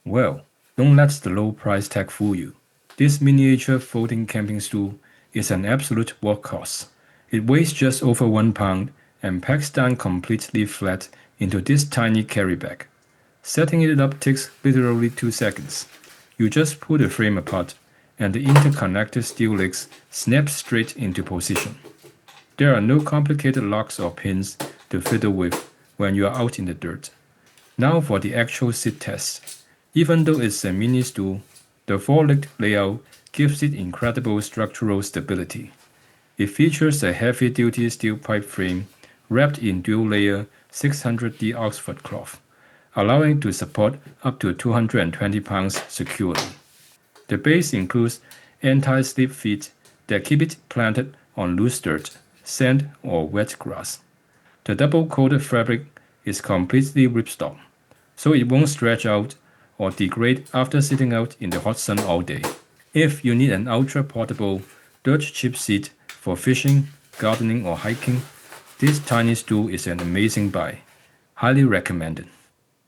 Well, don't let the low price tag fool you. This miniature folding camping stool is an absolute workhorse. It weighs just over 1 pound and packs down completely flat into this tiny carry bag. Setting it up takes literally 2 seconds. You just pull the frame apart and the interconnected steel legs snap straight into position. There are no complicated locks or pins to fiddle with when you are out in the dirt. Now for the actual sit test. Even though it's a mini stool, the 4-legged layout gives it incredible structural stability. It features a heavy-duty steel pipe frame wrapped in dual-layer 600D Oxford cloth, allowing it to support up to 220 pounds securely. The base includes anti-slip feet that keep it planted on loose dirt, sand, or wet grass. The double-coated fabric is completely ripstop, so it won't stretch out or degrade after sitting out in the hot sun all day. If you need an ultra-portable, dirt-cheap seat for fishing, gardening, or hiking, this tiny stool is an amazing buy. Highly recommended.